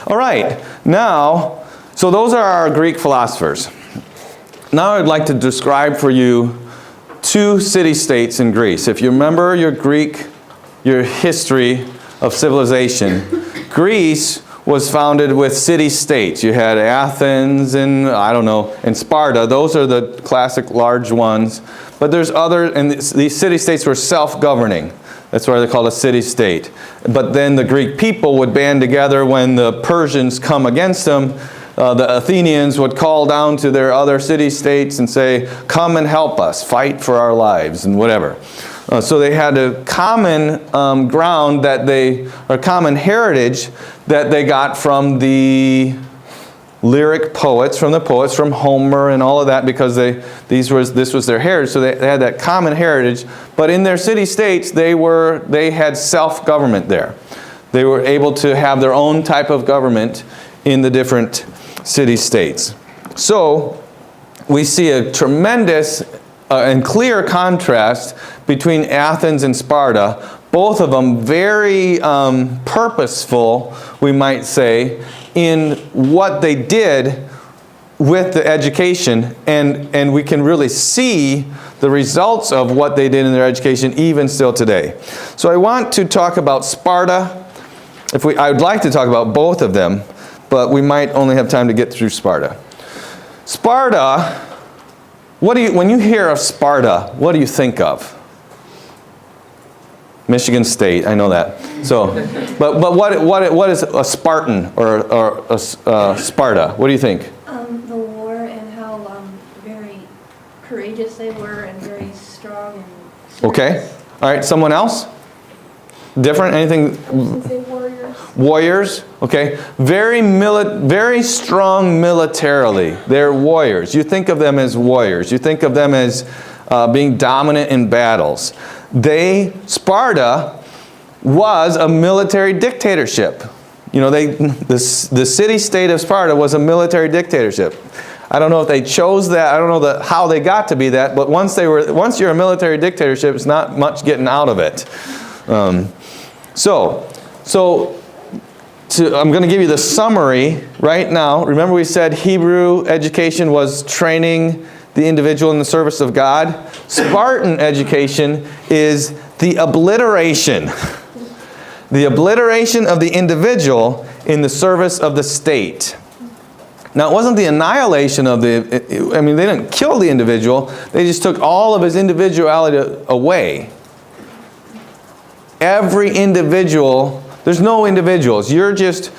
All right, now, so those are our Greek philosophers. Now I'd like to describe for you two city-states in Greece. If you remember your history of civilization, Greece was founded with city-states. You had Athens and, and Sparta. Those are the classic large ones. But there's other, and these city-states were self-governing. That's why they're called a city-state. But then the Greek people would band together when the Persians come against them. The Athenians would call down to their other city-states and say, come and help us, fight for our lives, and whatever. So they had a common ground common heritage that they got from the lyric poets, from Homer and all of that, because this was their heritage. So they had that common heritage. But in their city-states, they had self-government there. They were able to have their own type of government in the different city-states. So we see a tremendous and clear contrast between Athens and Sparta, both of them very purposeful, we might say, in what they did with the education, and we can really see the results of what they did in their education even still today. So I want to talk about Sparta. I would like to talk about both of them, but we might only have time to get through Sparta. Sparta, when you hear of Sparta, what do you think of? Michigan State, I know that. So, but what is a Spartan or a Sparta? What do you think? The war and how very courageous they were and very strong and serious. Okay. All right. Someone else? Different? Anything? I was going to say warriors. Warriors. Okay. Very strong militarily. They're warriors. You think of them as warriors. You think of them as being dominant in battles. Sparta was a military dictatorship. You know, the city-state of Sparta was a military dictatorship. I don't know if they chose that. I don't know how they got to be that. But once you're a military dictatorship, it's not much getting out of it. I'm going to give you the summary right now. Remember we said Hebrew education was training the individual in the service of God. Spartan education is the obliteration of the individual in the service of the state. Now, it wasn't the annihilation of they didn't kill the individual. They just took all of his individuality away. Every individual, there's no individuals. There's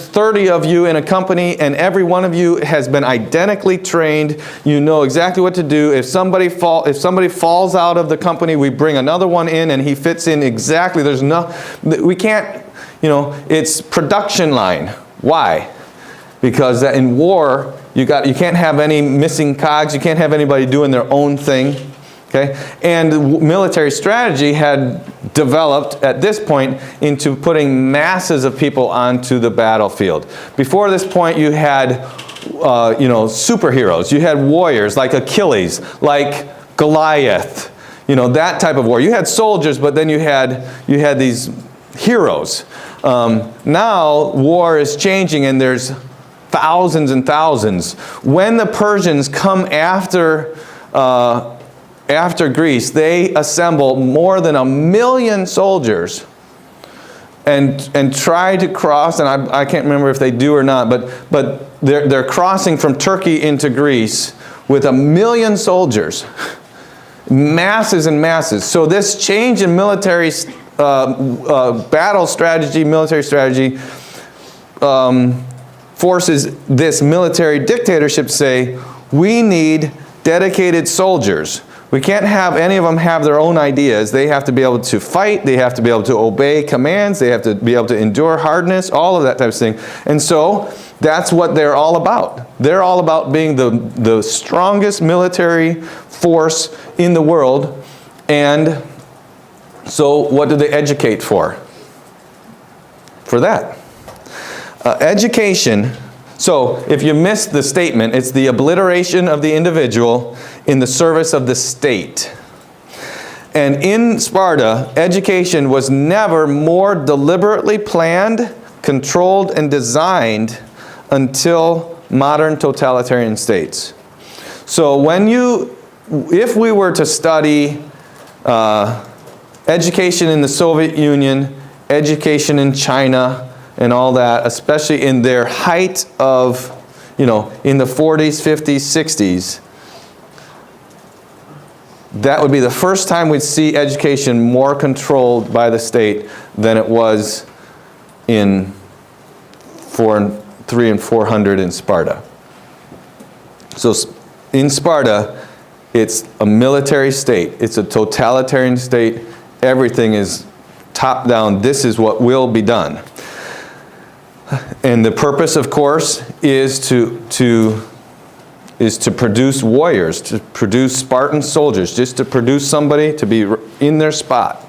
30 of you in a company, and every one of you has been identically trained. You know exactly what to do. If somebody falls out of the company, we bring another one in, and he fits in exactly. We can't, it's production line. Why? Because in war, you can't have any missing cogs. You can't have anybody doing their own thing. Okay? And military strategy had developed at this point into putting masses of people onto the battlefield. Before this point, you had superheroes. You had warriors like Achilles, like Goliath, that type of war. You had soldiers, but then you had these heroes. Now war is changing, and there's thousands and thousands. When the Persians come after Greece, they assemble more than 1 million soldiers and try to cross, and I can't remember if they do or not, but they're crossing from Turkey into Greece with 1 million soldiers. Masses and masses. So this change in military battle strategy, military strategy, forces this military dictatorship to say, we need dedicated soldiers. We can't have any of them have their own ideas. They have to be able to fight. They have to be able to obey commands. They have to be able to endure hardness, all of that type of thing. And so that's what they're all about. They're all about being the strongest military force in the world. And so what do they educate for? For that. Education. So if you missed the statement, it's the obliteration of the individual in the service of the state. And in Sparta, education was never more deliberately planned, controlled and designed until modern totalitarian states. So if we were to study education in the Soviet Union, education in China, and all that, especially in their height of, in the 40s, 50s, 60s, that would be the first time we'd see education more controlled by the state than it was in 300 and 400 in Sparta. So in Sparta, it's a military state. It's a totalitarian state. Everything is top down. This is what will be done. And the purpose, of course, is to produce warriors, to produce Spartan soldiers, just to produce somebody to be in their spot.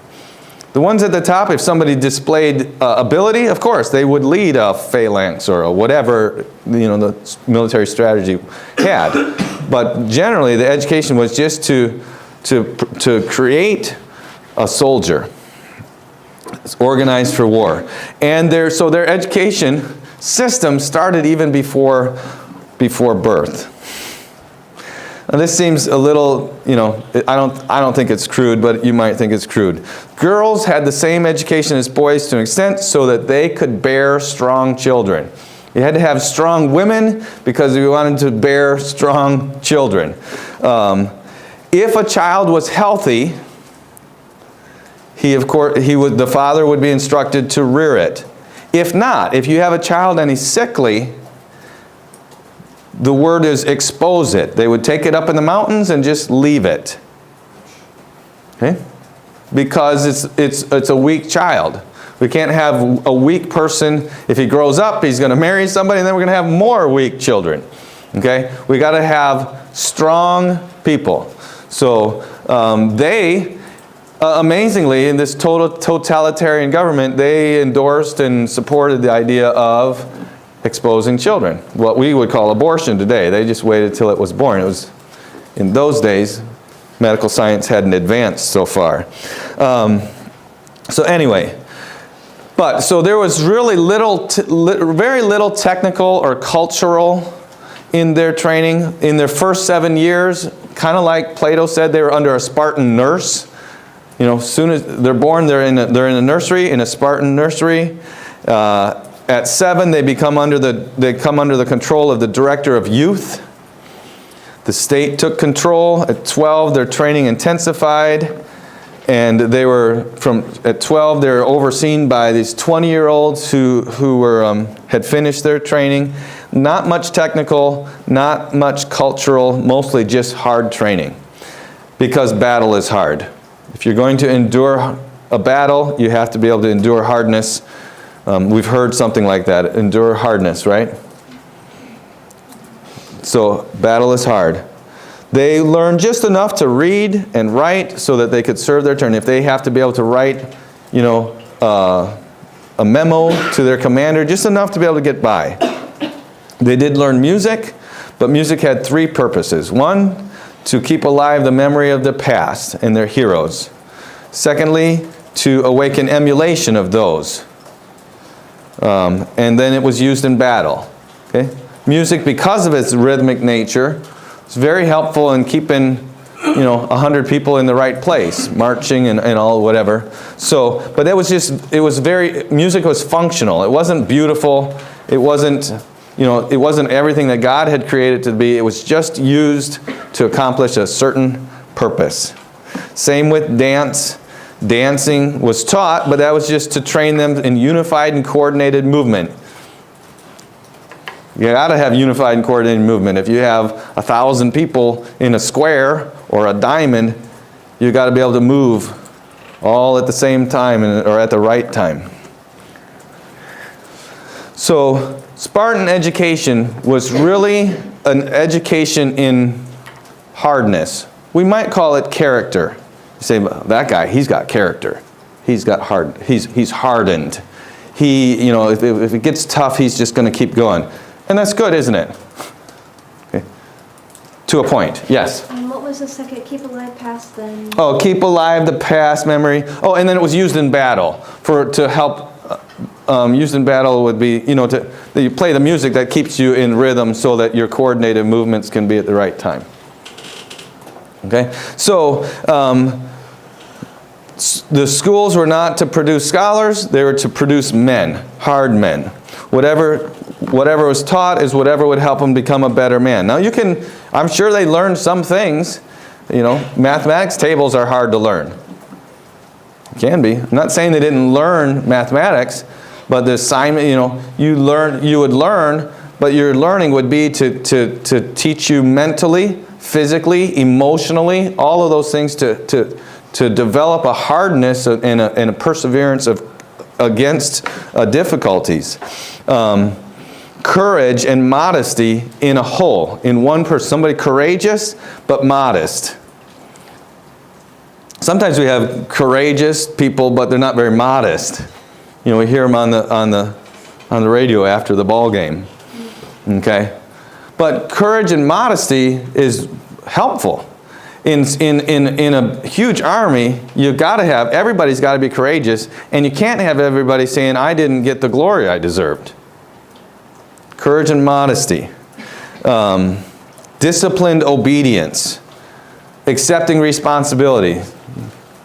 The ones at the top, if somebody displayed ability, of course, they would lead a phalanx or whatever the military strategy had. But generally, the education was just to create a soldier. It's organized for war. And so their education system started even before birth. Now this seems a little, I don't think it's crude, but you might think it's crude. Girls had the same education as boys to an extent so that they could bear strong children. You had to have strong women because you wanted to bear strong children. If a child was healthy, the father would be instructed to rear it. If not, if you have a child and he's sickly, the word is expose it. They would take it up in the mountains and just leave it. Okay? Because it's a weak child. We can't have a weak person. If he grows up, he's going to marry somebody, and then we're going to have more weak children. Okay? We got to have strong people. So amazingly, in this totalitarian government, they endorsed and supported the idea of exposing children. What we would call abortion today. They just waited till it was born. It was, in those days, medical science hadn't advanced so far. So anyway, so there was really very little technical or cultural in their training. In their first 7 years, kind of like Plato said, they were under a Spartan nurse. As soon as they're born, they're in a nursery, in a Spartan nursery. At 7, they come under the control of the director of youth. The state took control. At 12, their training intensified, and at 12 they were overseen by these 20-year-olds who had finished their training. Not much technical, not much cultural, mostly just hard training, because battle is hard. If you're going to endure a battle, you have to be able to endure hardness. We've heard something like that, endure hardness, right? So battle is hard. They learn just enough to read and write so that they could serve their turn. If they have to be able to write, a memo to their commander, just enough to be able to get by. They did learn music, but music had 3 purposes. 1, to keep alive the memory of the past and their heroes. Secondly, to awaken emulation of those. And then it was used in battle. Okay? Music, because of its rhythmic nature, is very helpful in keeping 100 people in the right place, marching and all whatever. But music was functional. It wasn't beautiful. It wasn't everything that God had created it to be. It was just used to accomplish a certain purpose. Same with dance. Dancing was taught, but that was just to train them in unified and coordinated movement. You got to have unified and coordinated movement. If you have 1,000 people in a square or a diamond, you got to be able to move all at the same time or at the right time. So Spartan education was really an education in hardness. We might call it character. You say, that guy, he's got character. He's hardened. If it gets tough, he's just going to keep going. And that's good, isn't it? Okay. To a point, yes. What was the second? Keep alive past then? Oh, keep alive the past memory. Oh, and then it was used in battle to help used in battle would be, that you play the music that keeps you in rhythm so that your coordinated movements can be at the right time. Okay? So, the schools were not to produce scholars, they were to produce men, hard men. Whatever was taught is whatever would help them become a better man. Now I'm sure they learned some things. Mathematics tables are hard to learn. Can be. I'm not saying they didn't learn mathematics, but the assignment, you would learn, but your learning would be to teach you mentally, physically, emotionally, all of those things to develop a hardness and a perseverance against difficulties. Courage and modesty in a whole, in one person. Somebody courageous but modest. Sometimes we have courageous people, but they're not very modest. We hear them on the radio after the ball game. Okay, but courage and modesty is helpful. In a huge army, everybody's got to be courageous, and you can't have everybody saying, I didn't get the glory I deserved. Courage and modesty. Disciplined obedience. Accepting responsibility.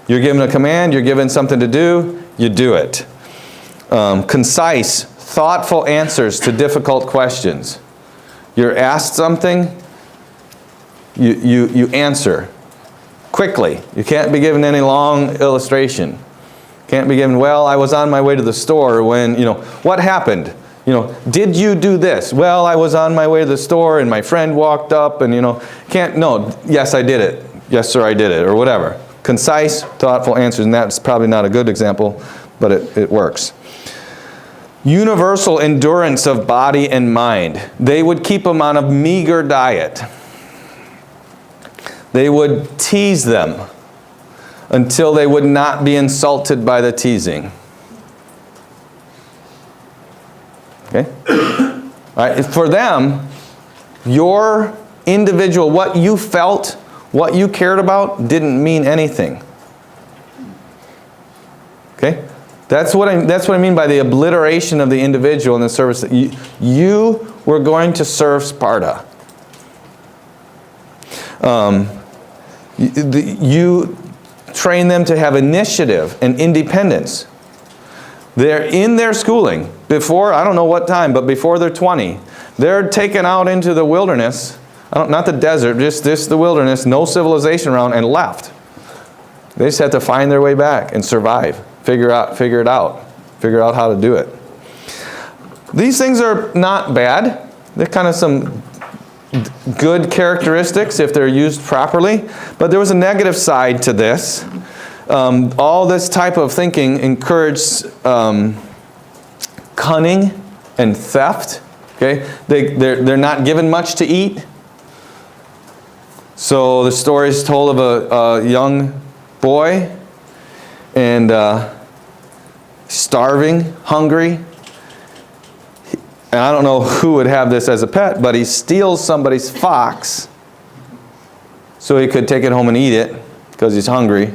You're given a command, you're given something to do, you do it. Concise, thoughtful answers to difficult questions. You're asked something, you answer quickly. You can't be given any long illustration. Can't be given, well, I was on my way to the store when, what happened? Did you do this? Well, I was on my way to the store and my friend walked up and, yes, I did it. Yes, sir, I did it, or whatever. Concise, thoughtful answers, and that's probably not a good example, but it works. Universal endurance of body and mind. They would keep them on a meager diet. They would tease them until they would not be insulted by the teasing. Okay? All right. For them, your individual, what you felt, what you cared about, didn't mean anything. Okay? That's what I mean by the obliteration of the individual in the service. That you were going to serve Sparta. You train them to have initiative and independence. They're in their schooling before, I don't know what time, but before they're 20. They're taken out into the wilderness, not the desert, just the wilderness, no civilization around, and left. They just have to find their way back and survive, figure it out, figure out how to do it. These things are not bad. They're kind of some good characteristics if they're used properly, but there was a negative side to this. All this type of thinking encouraged cunning and theft. Okay, they're not given much to eat. So the story is told of a young boy and starving, hungry. And I don't know who would have this as a pet, but he steals somebody's fox so he could take it home and eat it because he's hungry.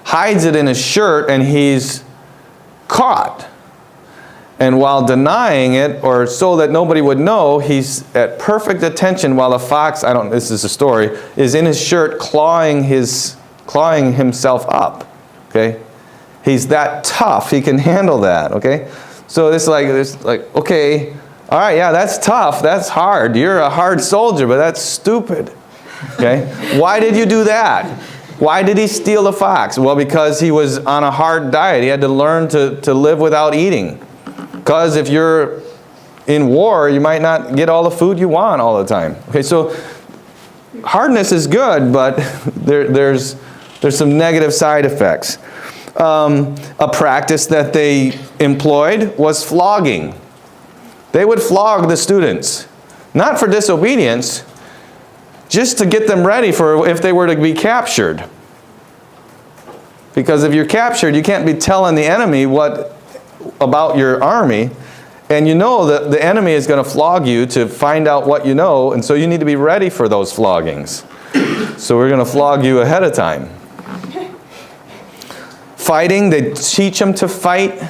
Hides it in his shirt, and he's caught. And while denying it, or so that nobody would know, he's at perfect attention while the fox, this is a story, is in his shirt clawing himself up. Okay? He's that tough. He can handle that. Okay? So it's like, okay, all right, yeah, that's tough. That's hard. You're a hard soldier, but that's stupid. Okay? Why did you do that? Why did he steal the fox? Well, because he was on a hard diet. He had to learn to live without eating. Because if you're in war, you might not get all the food you want all the time. Okay, so hardness is good, but there's some negative side effects. A practice that they employed was flogging. They would flog the students, not for disobedience, just to get them ready for if they were to be captured. Because if you're captured, you can't be telling the enemy about your army, and you know that the enemy is going to flog you to find out what you know, and so you need to be ready for those floggings. So we're going to flog you ahead of time. Fighting, they teach them to fight.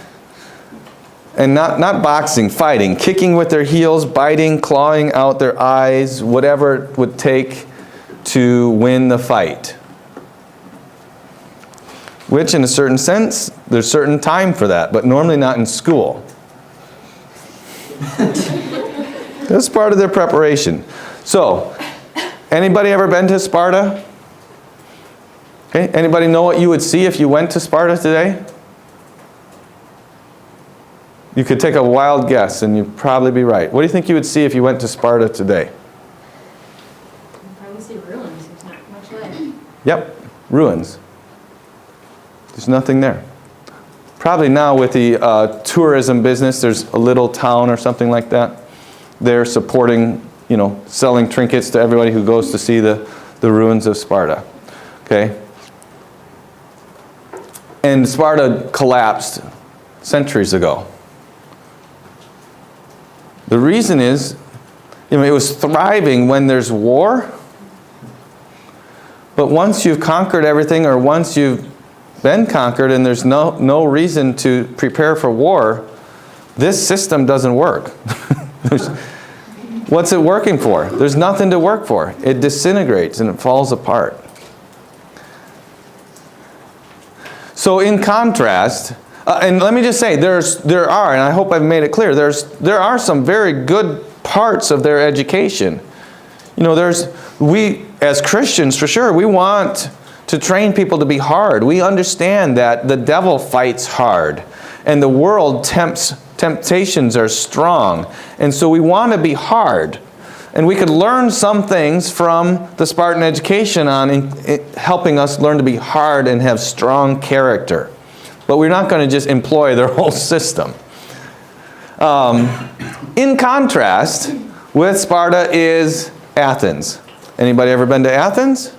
And not boxing, fighting, kicking with their heels, biting, clawing out their eyes, whatever it would take to win the fight. Which, in a certain sense, there's certain time for that, but normally not in school. That's part of their preparation. So, anybody ever been to Sparta? Okay. Anybody know what you would see if you went to Sparta today? You could take a wild guess and you'd probably be right. What do you think you would see if you went to Sparta today? You'd probably see ruins. There's not much left. Yep, ruins. There's nothing there. Probably now with the tourism business, there's a little town or something like that. They're supporting, selling trinkets to everybody who goes to see the ruins of Sparta. Okay? And Sparta collapsed centuries ago. The reason is, it was thriving when there's war. But once you've conquered everything, or once you've been conquered and there's no reason to prepare for war, this system doesn't work. What's it working for? There's nothing to work for. It disintegrates and it falls apart. So in contrast, and let me just say, there are, and I hope I've made it clear, there are some very good parts of their education. We as Christians, for sure, we want to train people to be hard. We understand that the devil fights hard, and the world temptations are strong, and so we want to be hard. And we could learn some things from the Spartan education on helping us learn to be hard and have strong character. But we're not going to just employ their whole system. In contrast, with Sparta is Athens. Anybody ever been to Athens?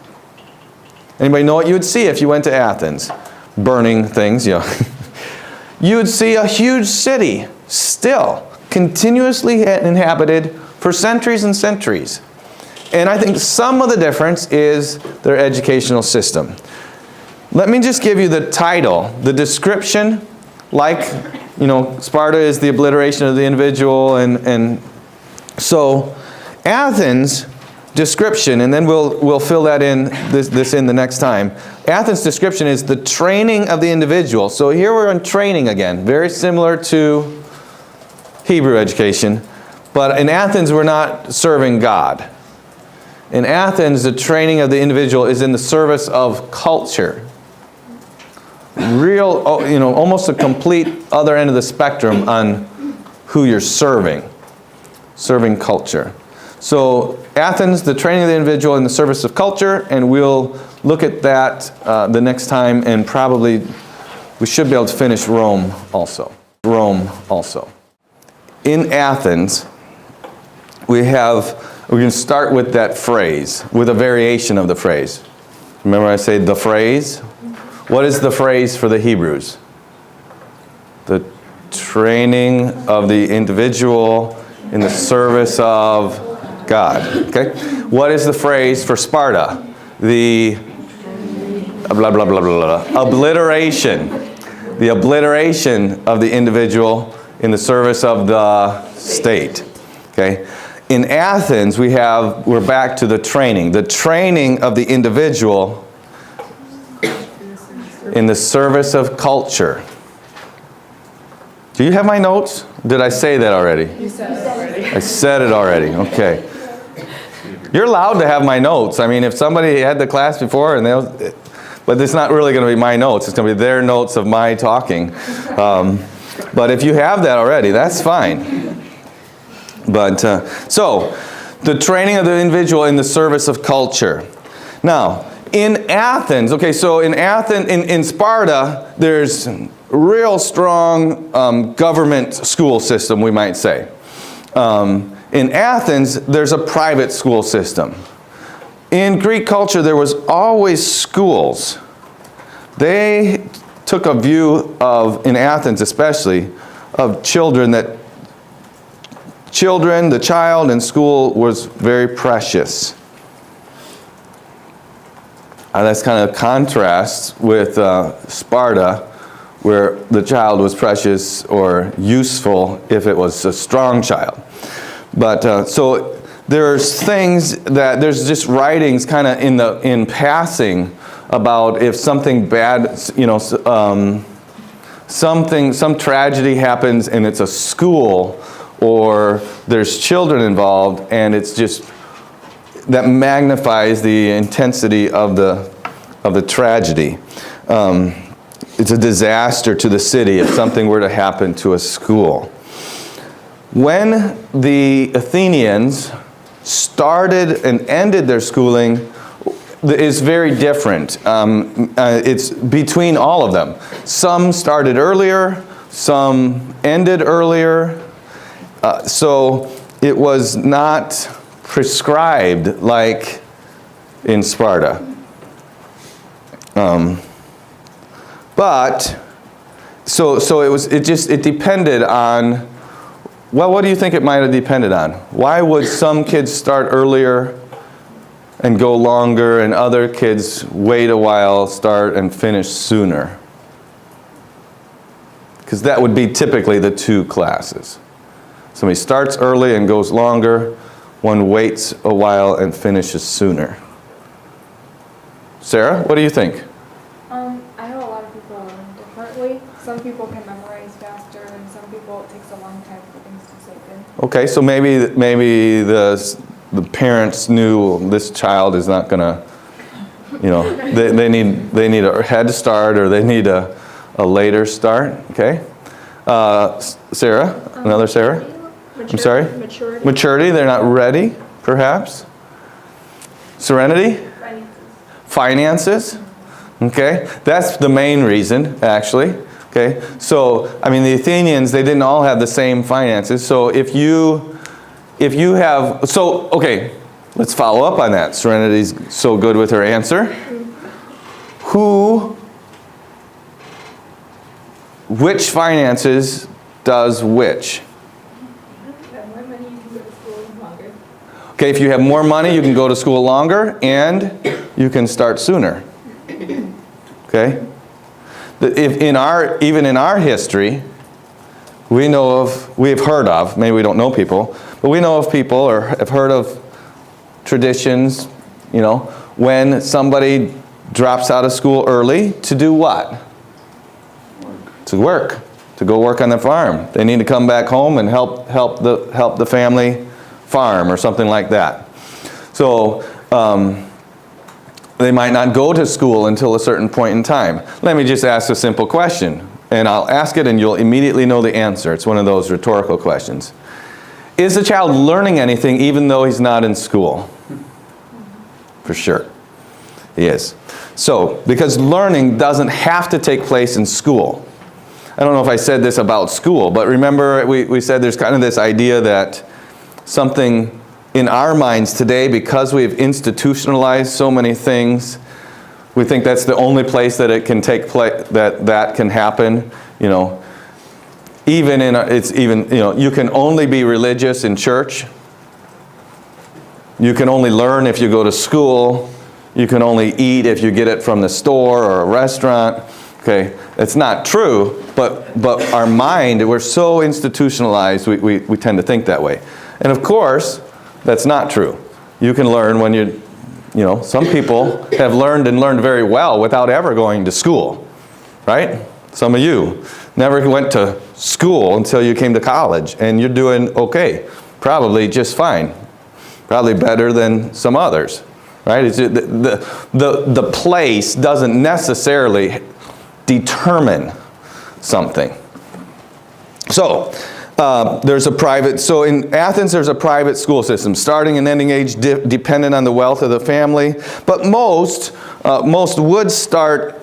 Anybody know what you would see if you went to Athens? Burning things, You would see a huge city, still continuously inhabited for centuries and centuries. And I think some of the difference is their educational system. Let me just give you the title, the description, like, Sparta is the obliteration of the individual, and so Athens description, and then we'll fill that in, this in the next time. Athens description is the training of the individual. So here we're on training again, very similar to Hebrew education. But in Athens, we're not serving God. In Athens, the training of the individual is in the service of culture. Almost a complete other end of the spectrum on who you're serving. Serving culture. So Athens, the training of the individual in the service of culture, and we'll look at that the next time, and probably we should be able to finish Rome also. In Athens, we can start with that phrase, with a variation of the phrase. Remember I say the phrase? What is the phrase for the Hebrews? The training of the individual in the service of God. Okay? What is the phrase for Sparta? The blah, blah, blah, blah, blah. Obliteration. The obliteration of the individual in the service of the state. Okay? In Athens, we're back to the training. The training of the individual in the service of culture. Do you have my notes? Did I say that already? You said it already. I said it already. Okay. You're allowed to have my notes. I mean, if somebody had the class before, but it's not really going to be my notes. It's going to be their notes of my talking. But if you have that already, that's fine. But so, the training of the individual in the service of culture. Now, in Athens, in Sparta, there's real strong government school system, we might say. In Athens, there's a private school system. In Greek culture, there was always schools. They took a view of, in Athens especially, of the child in school was very precious. That's kind of contrast with Sparta, where the child was precious or useful if it was a strong child. But so there's things that, there's just writings kind of in passing about if something bad, some tragedy happens and it's a school or there's children involved, and it's just, that magnifies the intensity of the tragedy. It's a disaster to the city if something were to happen to a school. When the Athenians started and ended their schooling is very different. It's between all of them. Some started earlier, some ended earlier. So it was not prescribed like in Sparta. But so it depended on, well, what do you think it might have depended on? Why would some kids start earlier and go longer, and other kids wait a while, start and finish sooner? Because that would be typically the two classes. Somebody starts early and goes longer, one waits a while and finishes sooner. Sarah, what do you think? I know a lot of people learn differently. Some people can memorize faster, and some people it takes a long time for things to sink in. Okay, so maybe the parents knew this child is not going to, they need a head start, or they need a later start. Okay, Sarah, another Sarah. I'm sorry. Maturity. They're not ready, perhaps. Serenity. Finances. Okay, that's the main reason, actually. Okay, so I mean, the Athenians, they didn't all have the same finances. So if you have, so okay, let's follow up on that. Serenity's so good with her answer. Which finances does which? Okay, if you have more money, you can go to school longer, and you can start sooner. Okay? Even in our history, we have heard of, maybe we don't know people, but we know of people or have heard of traditions, when somebody drops out of school early to do what? To work. To go work on the farm. They need to come back home and help the family farm or something like that. So they might not go to school until a certain point in time. Let me just ask a simple question, and I'll ask it and you'll immediately know the answer. It's one of those rhetorical questions. Is the child learning anything even though he's not in school? For sure. He is. So, because learning doesn't have to take place in school. I don't know if I said this about school, but remember we said there's kind of this idea that something in our minds today, because we've institutionalized so many things, we think that's the only place that it can take place, that can happen. You can only be religious in church. You can only learn if you go to school. You can only eat if you get it from the store or a restaurant. Okay, it's not true, but our mind, we're so institutionalized, we tend to think that way. And of course, that's not true. You can learn when some people have learned very well without ever going to school, right? Some of you never went to school until you came to college, and you're doing okay, probably just fine, probably better than some others, right? It's the place doesn't necessarily determine something. So so in Athens there's a private school system, starting and ending age dependent on the wealth of the family, but most would start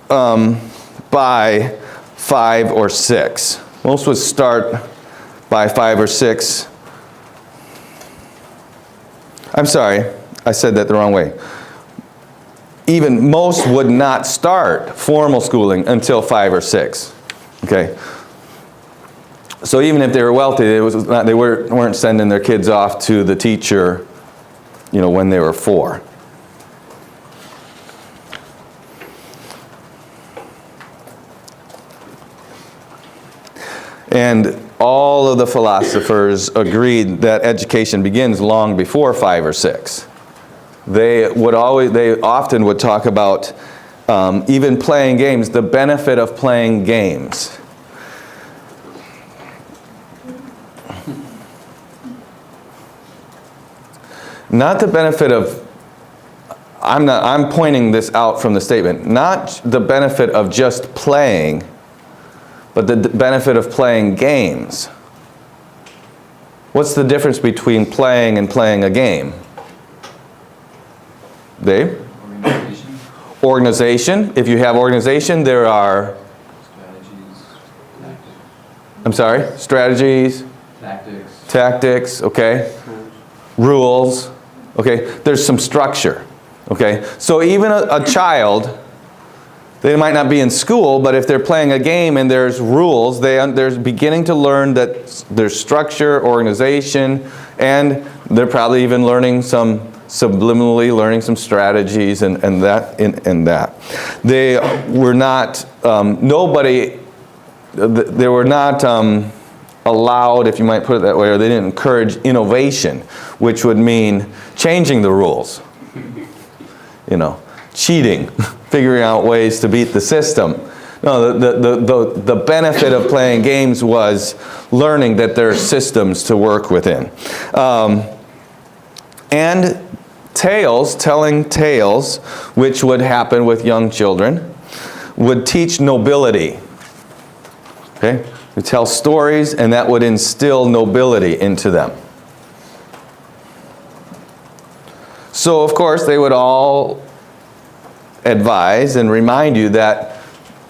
by 5 or 6. Most would start by 5 or 6. I'm sorry, I said that the wrong way. Even most would not start formal schooling until 5 or 6. Okay. So even if they were wealthy, they weren't sending their kids off to the teacher, when they were 4. And all of the philosophers agreed that education begins long before 5 or 6. They often would talk about even playing games, the benefit of playing games. Not the benefit of, I'm pointing this out from the statement, not the benefit of just playing, but the benefit of playing games. What's the difference between playing and playing a game? Dave? Organization. Organization. If you have organization, there are, Strategies. Tactics. I'm sorry, strategies, Tactics. tactics, okay, rules, okay, there's some structure, okay. So even a child, they might not be in school, but if they're playing a game and there's rules, they're beginning to learn that there's structure, organization, and they're probably even learning subliminally learning some strategies and that. They were not, they were not allowed, if you might put it that way, or they didn't encourage innovation, which would mean changing the rules. You know, cheating, figuring out ways to beat the system. No, the benefit of playing games was learning that there are systems to work within. And tales, telling tales, which would happen with young children, would teach nobility. Okay? We tell stories, and that would instill nobility into them. So, of course, they would all advise and remind you that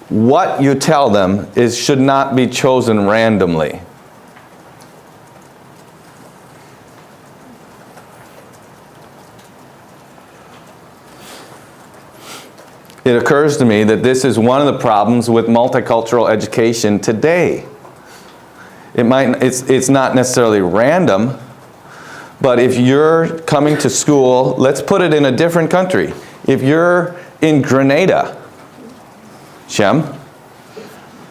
what you tell them should not be chosen randomly. It occurs to me that this is one of the problems with multicultural education today. It's not necessarily random, but if you're coming to school, let's put it in a different country. If you're in Grenada, Shem,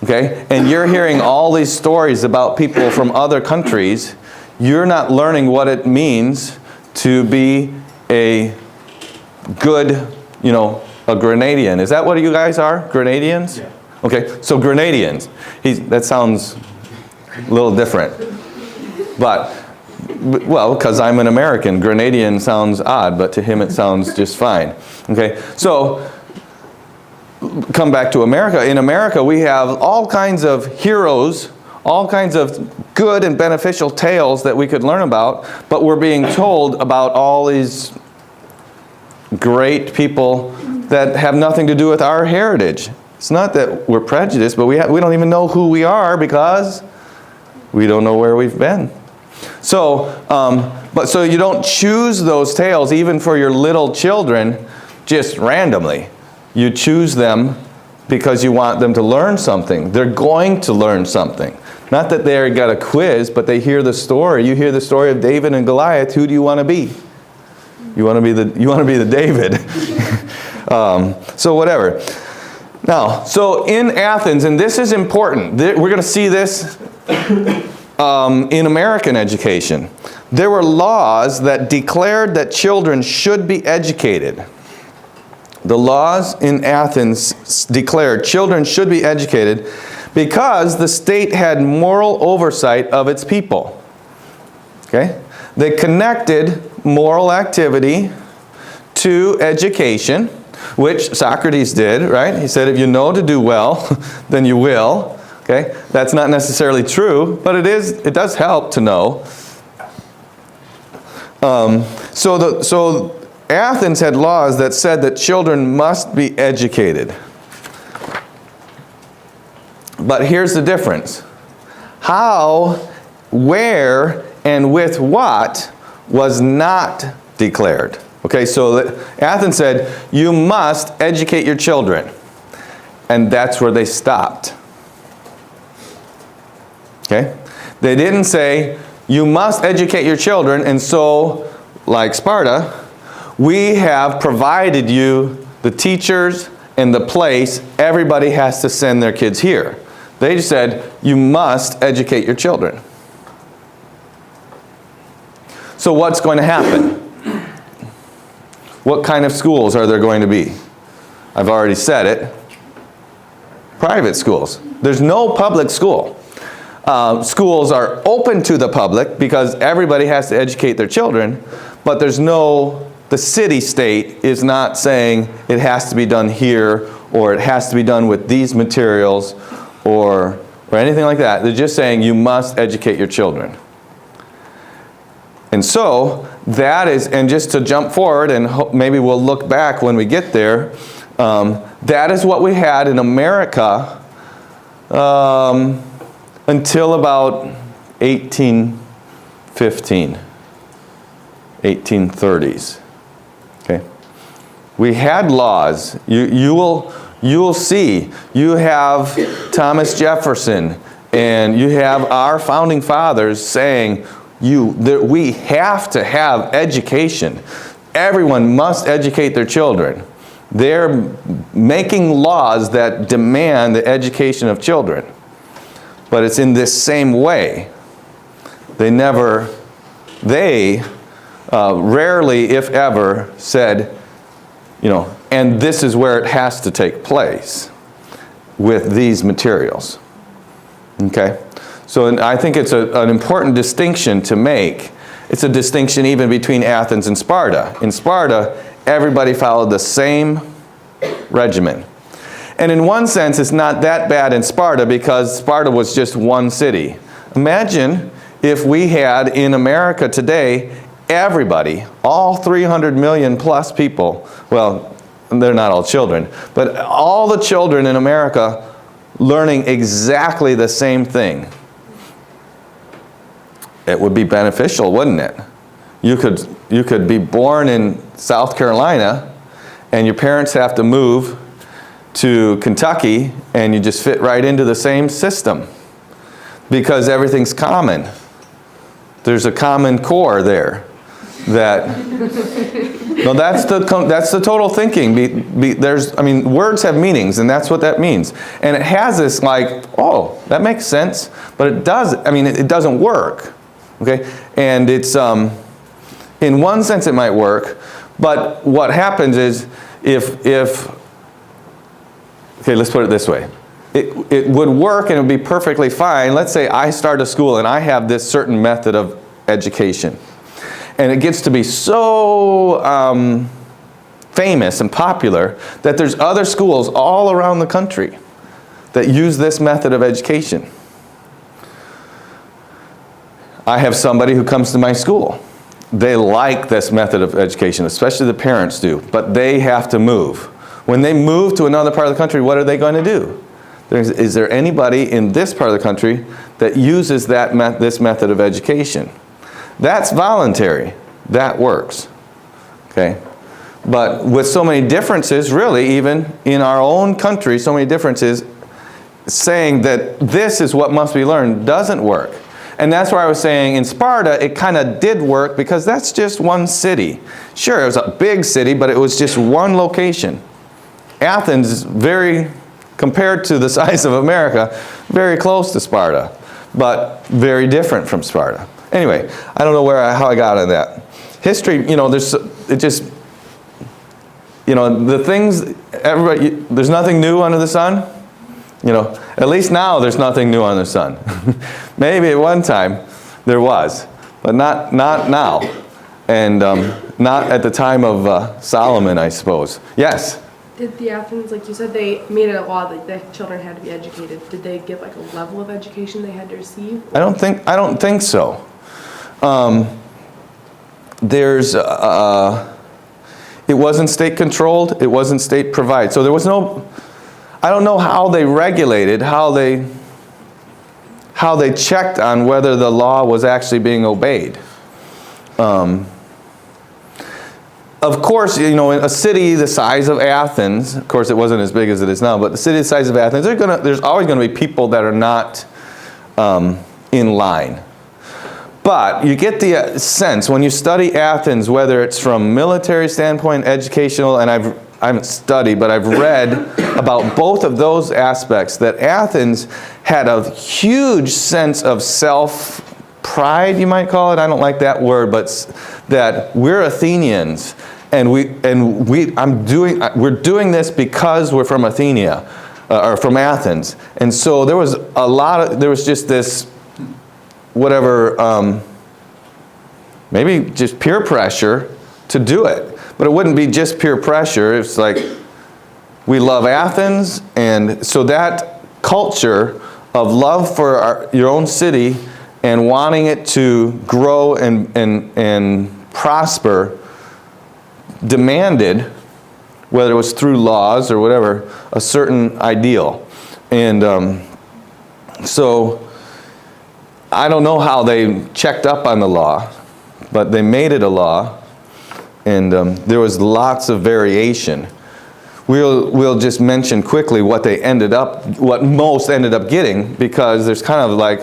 okay, and you're hearing all these stories about people from other countries, you're not learning what it means to be a good, a Grenadian. Is that what you guys are? Grenadians? Yeah. Okay, so Grenadians. That sounds a little different. But, well, because I'm an American, Grenadian sounds odd, but to him it sounds just fine. Okay, so come back to America. In America, we have all kinds of heroes, all kinds of good and beneficial tales that we could learn about, but we're being told about all these great people that have nothing to do with our heritage. It's not that we're prejudiced, but we don't even know who we are because we don't know where we've been. So, so you don't choose those tales even for your little children just randomly. You choose them because you want them to learn something. They're going to learn something. Not that they got a quiz, but they hear the story. You hear the story of David and Goliath. Who do you want to be? You want to be the David. So whatever. Now, so in Athens, and this is important. We're going to see this in American education. There were laws that declared that children should be educated. The laws in Athens declared children should be educated because the state had moral oversight of its people. Okay? They connected moral activity to education, which Socrates did, right? He said, if you know to do well, then you will. Okay? That's not necessarily true, but it does help to know. So Athens had laws that said that children must be educated. But here's the difference. How, where, and with what was not declared. Okay, so Athens said, you must educate your children. And that's where they stopped. Okay? They didn't say, you must educate your children, and so, like Sparta, we have provided you the teachers and the place. Everybody has to send their kids here. They just said, you must educate your children. So what's going to happen? What kind of schools are there going to be? I've already said it. Private schools. There's no public school. Schools are open to the public because everybody has to educate their children, but there's no, the city-state is not saying it has to be done here or it has to be done with these materials or anything like that. They're just saying you must educate your children. And so that is, and just to jump forward, and maybe we'll look back when we get there, that is what we had in America until about 1815, 1830s. Okay, we had laws. You will see. You have Thomas Jefferson, and you have our founding fathers saying, we have to have education. Everyone must educate their children. They're making laws that demand the education of children. But it's in this same way. They rarely, if ever, said, and this is where it has to take place with these materials. Okay? So I think it's an important distinction to make. It's a distinction even between Athens and Sparta. In Sparta, everybody followed the same regimen. And in one sense, it's not that bad in Sparta because Sparta was just one city. Imagine if we had in America today, everybody, all 300 million plus people, well, they're not all children, but all the children in America learning exactly the same thing. It would be beneficial, wouldn't it? You could be born in South Carolina and your parents have to move to Kentucky and you just fit right into the same system because everything's common. There's a common core there. No, that's the total thinking. Words have meanings, and that's what that means. And it has this like, oh, that makes sense, but it doesn't work. Okay, and it's in one sense it might work, but what happens is if okay, let's put it this way. It would work and it would be perfectly fine. Let's say I start a school and I have this certain method of education. And it gets to be so famous and popular that there's other schools all around the country that use this method of education. I have somebody who comes to my school. They like this method of education, especially the parents do, but they have to move. When they move to another part of the country, what are they going to do? Is there anybody in this part of the country that uses this method of education? That's voluntary. That works. Okay? But with so many differences, really, even in our own country, so many differences, saying that this is what must be learned doesn't work. And that's why I was saying in Sparta, it kind of did work because that's just one city. Sure, it was a big city, but it was just one location. Athens is compared to the size of America, very close to Sparta, but very different from Sparta. Anyway, I don't know how I got on that. History, the things, there's nothing new under the sun. At least now there's nothing new under the sun. Maybe at one time there was, but not now. And not at the time of Solomon, I suppose. Yes? Did the Athens, like you said, they made it a law that the children had to be educated. Did they get like a level of education they had to receive? I don't think so. It wasn't state controlled, it wasn't state provided. So there was no, I don't know how they regulated, how they checked on whether the law was actually being obeyed. Of course, in a city the size of Athens, of course it wasn't as big as it is now, but the city the size of Athens, there's always going to be people that are not in line. But you get the sense when you study Athens, whether it's from military standpoint, educational, and I haven't studied, but I've read about both of those aspects, that Athens had a huge sense of self-pride, you might call it. I don't like that word, but that we're Athenians, and we're doing this because we're from Athenia, or from Athens. And so there was just this, whatever, maybe just peer pressure to do it. But it wouldn't be just peer pressure. It's like, we love Athens, and so that culture of love for your own city and wanting it to grow and prosper demanded, whether it was through laws or whatever, a certain ideal. And so I don't know how they checked up on the law, but they made it a law. And there was lots of variation. We'll just mention quickly what most ended up getting, because there's kind of like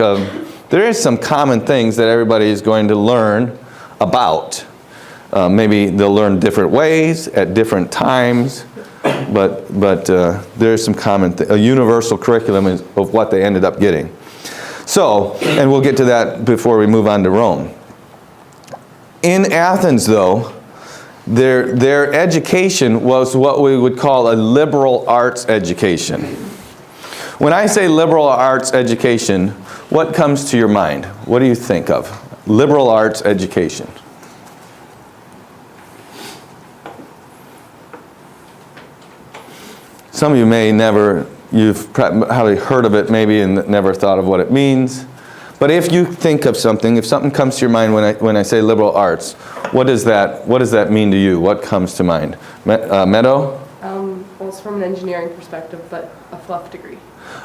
there is some common things that everybody is going to learn about. Maybe they'll learn different ways at different times, but there's some common a universal curriculum of what they ended up getting. So, and we'll get to that before we move on to Rome. In Athens, though, their education was what we would call a liberal arts education. When I say liberal arts education, what comes to your mind? What do you think of? Liberal arts education. Some of you you've probably heard of it maybe and never thought of what it means. But if you think of something, if something comes to your mind when I say liberal arts, what does that mean to you? What comes to mind? Meadow? Well, it's from an engineering perspective, but a fluff degree.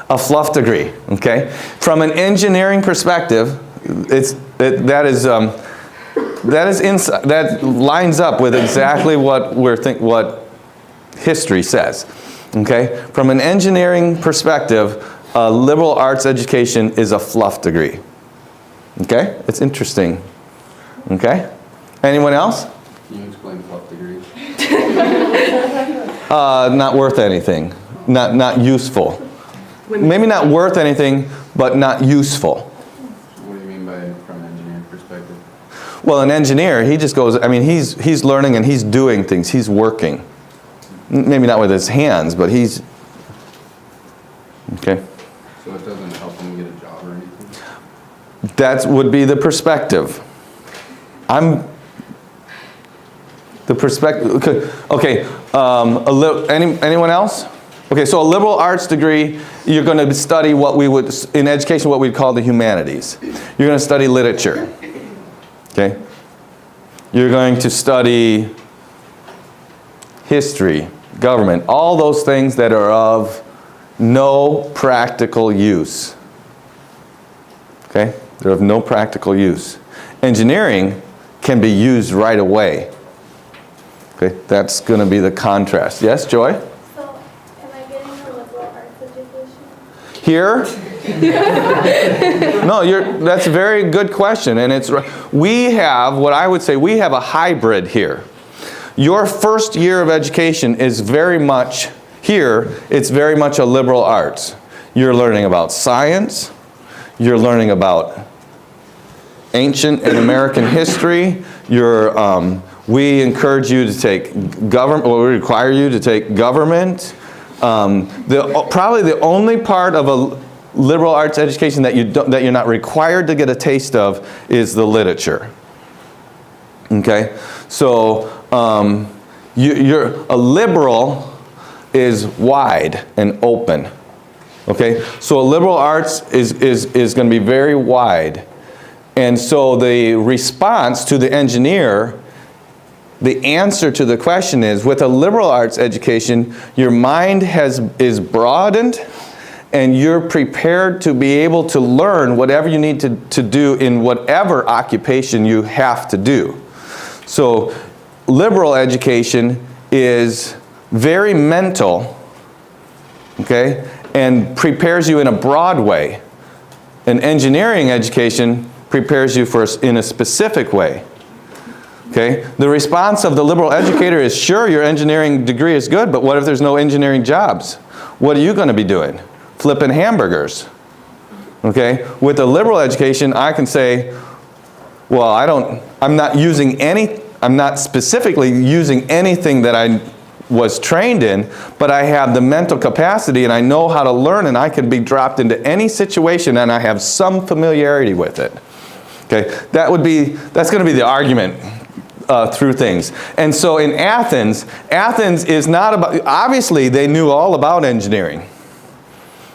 A fluff degree, okay? From an engineering perspective, that lines up with exactly what history says, okay? From an engineering perspective, a liberal arts education is a fluff degree. Okay? It's interesting. Okay? Anyone else? Can you explain fluff degree? Not worth anything. Not useful. Maybe not worth anything, but not useful. What do you mean by from an engineering perspective? Well, an engineer, he just goes, he's learning and he's doing things. He's working. Maybe not with his hands, but he's... Okay? So it doesn't help them get a job or anything? That would be the perspective. The perspective. Okay. Anyone else? Okay. So a liberal arts degree, you're going to study in education what we'd call the humanities. You're going to study literature. Okay. You're going to study history, government, all those things that are of no practical use. Okay? They're of no practical use. Engineering can be used right away. Okay? That's going to be the contrast. Yes, Joy? So, am I getting a liberal arts education? Here? No, that's a very good question. And we have a hybrid here. Your first year of education is very much it's very much a liberal arts. You're learning about science. You're learning about ancient and American history. We encourage you to take government, we require you to take government. Probably the only part of a liberal arts education that you're not required to get a taste of is the literature. Okay? So, a liberal is wide and open. Okay? So a liberal arts is going to be very wide. And so the response to the engineer, the answer to the question is, with a liberal arts education, your mind is broadened and you're prepared to be able to learn whatever you need to do in whatever occupation you have to do. So liberal education is very mental, okay, and prepares you in a broad way. An engineering education prepares you in a specific way. Okay? The response of the liberal educator is, sure, your engineering degree is good, but what if there's no engineering jobs? What are you going to be doing? Flipping hamburgers. Okay? With a liberal education, I can say, well, I'm not specifically using anything that I was trained in, but I have the mental capacity and I know how to learn, and I can be dropped into any situation and I have some familiarity with it. Okay? That's going to be the argument through things. And so in Athens is not about, obviously they knew all about engineering.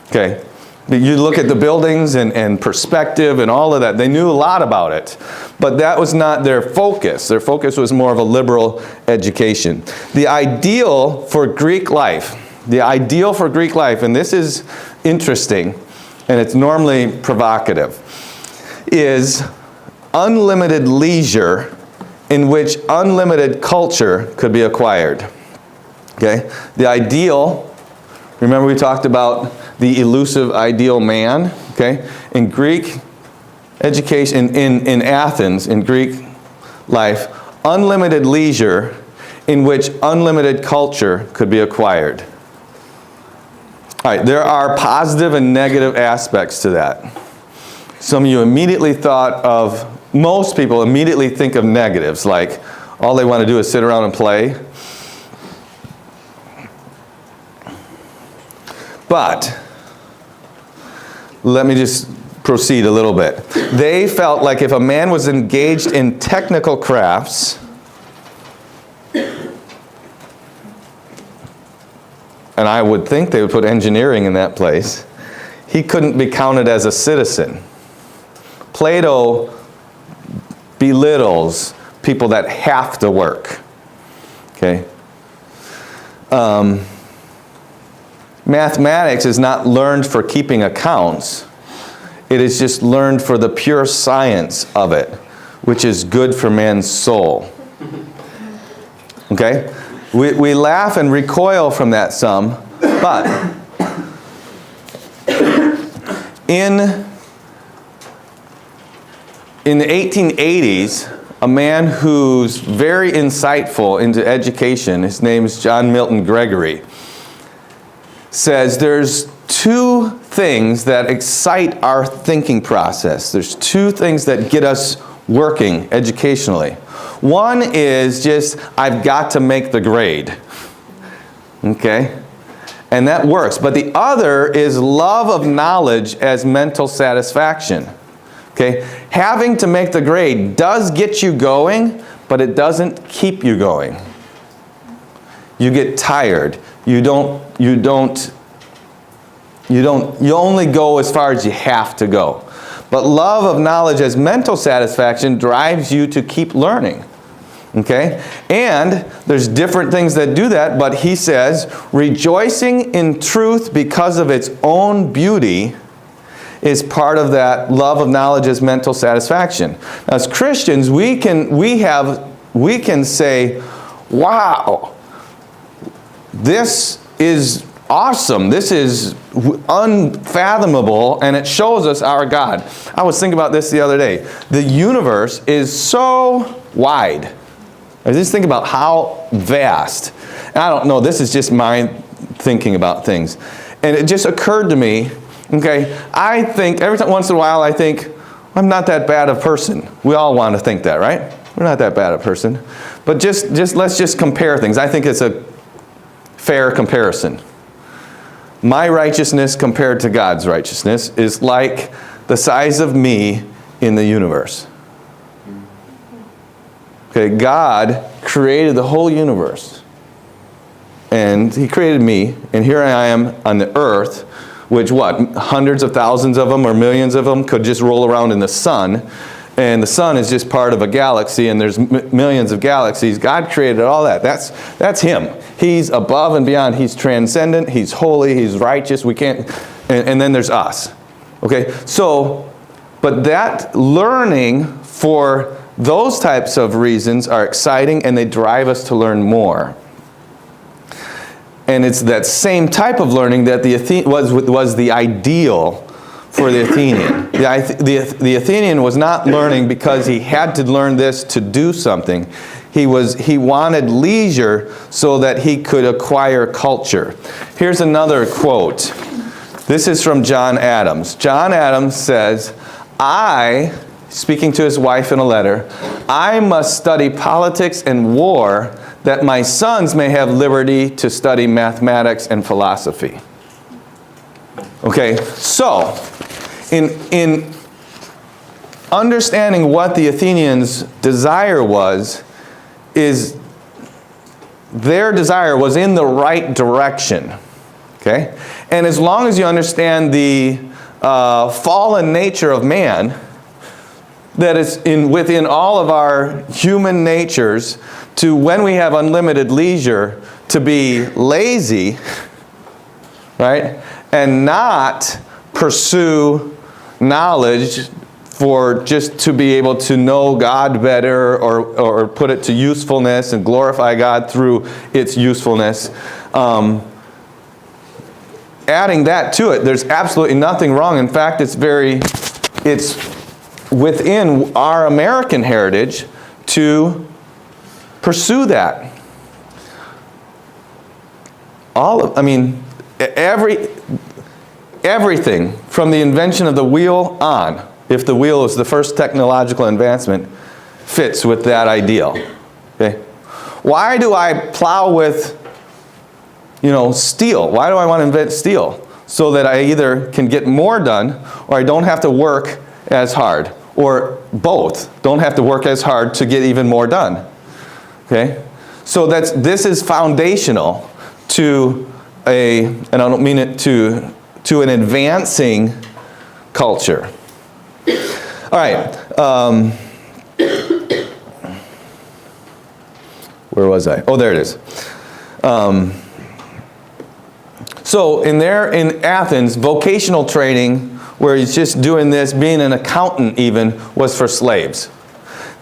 Okay? You look at the buildings and perspective and all of that. They knew a lot about it. But that was not their focus. Their focus was more of a liberal education. The ideal for Greek life, and this is interesting, and it's normally provocative, is unlimited leisure in which unlimited culture could be acquired. Okay? The ideal, remember we talked about the elusive ideal man, okay? In Greek education, in Athens, in Greek life, unlimited leisure in which unlimited culture could be acquired. All right, there are positive and negative aspects to that. Some of you immediately most people immediately think of negatives, like all they want to do is sit around and play. But let me just proceed a little bit. They felt like if a man was engaged in technical crafts, and I would think they would put engineering in that place, he couldn't be counted as a citizen. Plato belittles people that have to work. Okay? Mathematics is not learned for keeping accounts. It is just learned for the pure science of it, which is good for man's soul. Okay? We laugh and recoil from that some, but in the 1880s, a man who's very insightful into education, his name is John Milton Gregory, says there's two things that excite our thinking process. There's two things that get us working educationally. One is just, I've got to make the grade. Okay? And that works. But the other is love of knowledge as mental satisfaction. Okay? Having to make the grade does get you going, but it doesn't keep you going. You get tired. You only go as far as you have to go. But love of knowledge as mental satisfaction drives you to keep learning. Okay? And there's different things that do that, but he says, rejoicing in truth because of its own beauty is part of that love of knowledge as mental satisfaction. Now, as Christians, we can say, wow, this is awesome. This is unfathomable, and it shows us our God. I was thinking about this the other day. The universe is so wide. I just think about how vast. And I don't know, this is just my thinking about things. And it just occurred to me, okay, I think, once in a while I think, I'm not that bad a person. We all want to think that, right? We're not that bad a person. But just let's just compare things. I think it's a fair comparison. My righteousness compared to God's righteousness is like the size of me in the universe. Okay, God created the whole universe. And He created me, and here I am on the earth, which hundreds of thousands of them or millions of them could just roll around in the sun. And the sun is just part of a galaxy, and there's millions of galaxies. God created all that. That's Him. He's above and beyond. He's transcendent. He's holy. He's righteous. We can't. And then there's us. Okay. So, but that learning for those types of reasons are exciting, and they drive us to learn more. And it's that same type of learning that was the ideal for the Athenian. The Athenian was not learning because he had to learn this to do something. He wanted leisure so that he could acquire culture. Here's another quote. This is from John Adams. John Adams says, speaking to his wife in a letter, I must study politics and war that my sons may have liberty to study mathematics and philosophy. Okay, so in understanding what the Athenians' desire was, their desire was in the right direction. Okay? And as long as you understand the fallen nature of man, that is within all of our human natures, to when we have unlimited leisure, to be lazy, right? And not pursue knowledge for just to be able to know God better or put it to usefulness and glorify God through its usefulness. Adding that to it, there's absolutely nothing wrong. In fact, it's within our American heritage to pursue that. Everything from the invention of the wheel on, if the wheel is the first technological advancement, fits with that ideal. Okay? Why do I plow with, steel? Why do I want to invent steel? So that I either can get more done, or I don't have to work as hard. Or both, don't have to work as hard to get even more done. Okay? So this is foundational to and I don't mean it to an advancing culture. All right. Where was I? Oh, there it is. So in Athens, vocational training, where he's just doing this, being an accountant even, was for slaves.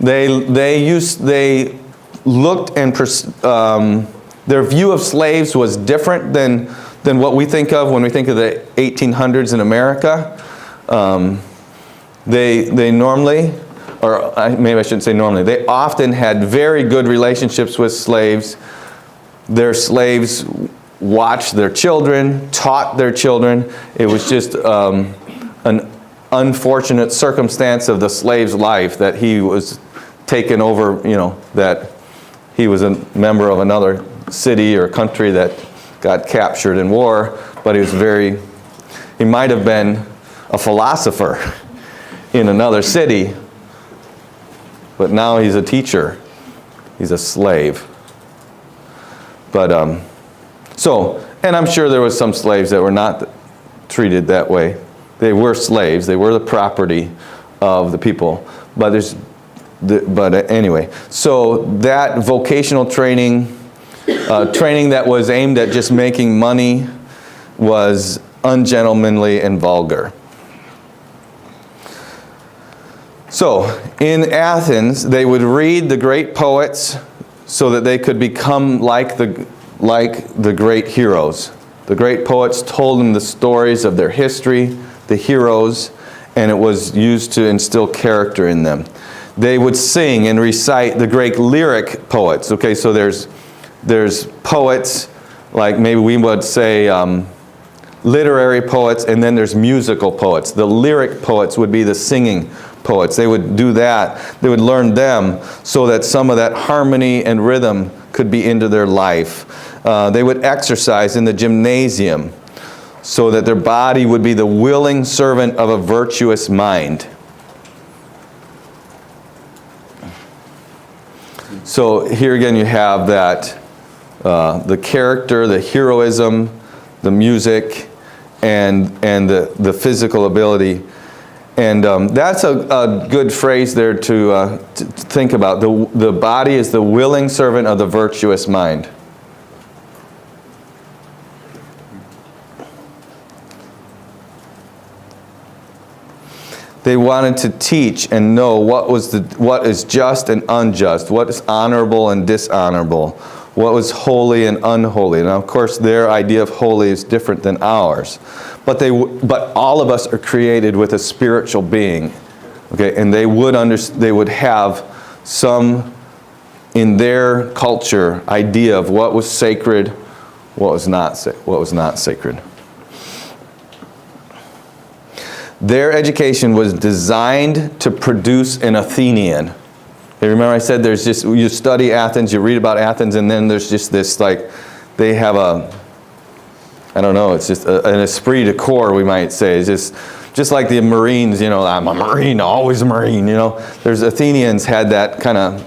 They looked and their view of slaves was different than what we think of when we think of the 1800s in America. They normally, or maybe I shouldn't say normally, they often had very good relationships with slaves. Their slaves watched their children, taught their children. It was just an unfortunate circumstance of the slave's life that he was taken over, that he was a member of another city or country that got captured in war, but he might have been a philosopher in another city, but now he's a teacher. He's a slave. But, and I'm sure there was some slaves that were not treated that way. They were slaves. They were the property of the people. But anyway, so that vocational training that was aimed at just making money, was ungentlemanly and vulgar. So in Athens, they would read the great poets so that they could become like the great heroes. The great poets told them the stories of their history, the heroes, and it was used to instill character in them. They would sing and recite the great lyric poets. Okay, so there's poets, like maybe we would say literary poets, and then there's musical poets. The lyric poets would be the singing poets. They would do that. They would learn them so that some of that harmony and rhythm could be into their life. They would exercise in the gymnasium so that their body would be the willing servant of a virtuous mind. So here again you have that, the character, the heroism, the music, and the physical ability. And that's a good phrase there to think about. The body is the willing servant of the virtuous mind. They wanted to teach and know what is just and unjust, what is honorable and dishonorable, what was holy and unholy. Now, of course, their idea of holy is different than ours. But all of us are created with a spiritual being. Okay, and they would have some, in their culture, idea of what was sacred, what was not sacred. Their education was designed to produce an Athenian. Okay, remember I said there's just, you study Athens, you read about Athens, and then there's just this, like, they have I don't know, it's just an esprit de corps, we might say. It's just like the Marines, you know, I'm a Marine, always a Marine, you know. There's Athenians had that kind of,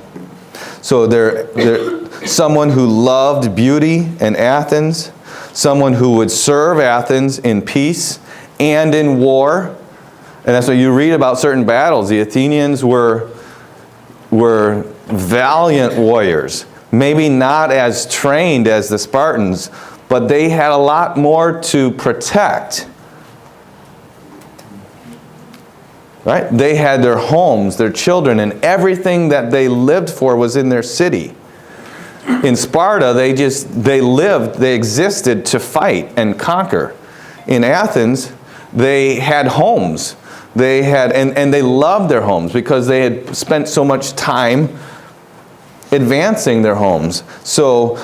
so they're someone who loved beauty in Athens, someone who would serve Athens in peace and in war. And that's what you read about certain battles. The Athenians were valiant warriors, maybe not as trained as the Spartans, but they had a lot more to protect. Right? They had their homes, their children, and everything that they lived for was in their city. In Sparta, they existed to fight and conquer. In Athens, they had homes. They had, and they loved their homes because they had spent so much time advancing their homes. So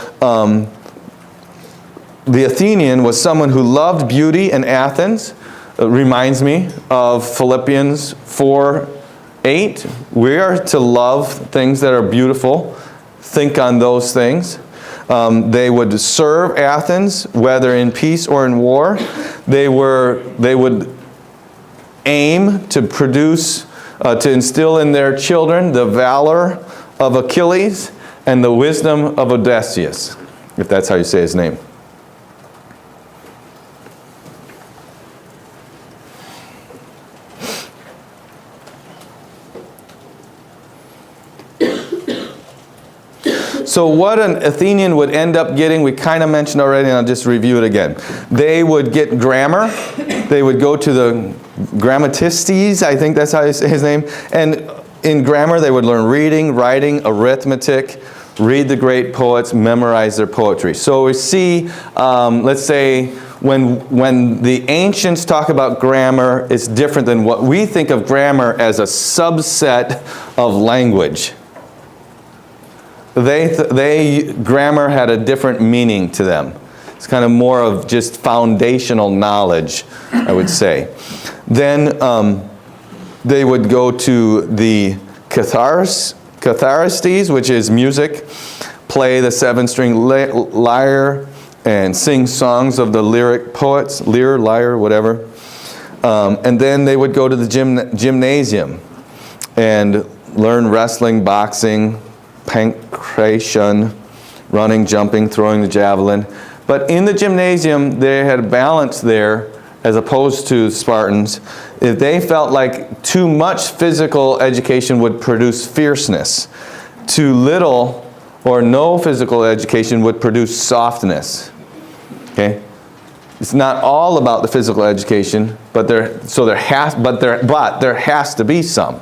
the Athenian was someone who loved beauty in Athens. It reminds me of Philippians 4:8. We are to love things that are beautiful. Think on those things. They would serve Athens, whether in peace or in war. They would aim to produce, to instill in their children the valor of Achilles and the wisdom of Odysseus, if that's how you say his name. So what an Athenian would end up getting, we kind of mentioned already, and I'll just review it again. They would get grammar. They would go to the grammatistes, I think that's how you say his name. And in grammar, they would learn reading, writing, arithmetic, read the great poets, memorize their poetry. So we see, let's say, when the ancients talk about grammar, it's different than what we think of grammar as a subset of language. Grammar had a different meaning to them. It's kind of more of just foundational knowledge, I would say. Then they would go to the catharistes, which is music, play the 7-string lyre, and sing songs of the lyric poets, lyre, whatever. And then they would go to the gymnasium and learn wrestling, boxing, pancration, running, jumping, throwing the javelin. But in the gymnasium, they had a balance there, as opposed to Spartans. If they felt like too much physical education would produce fierceness, too little or no physical education would produce softness. Okay? It's not all about the physical education, but there has to be some.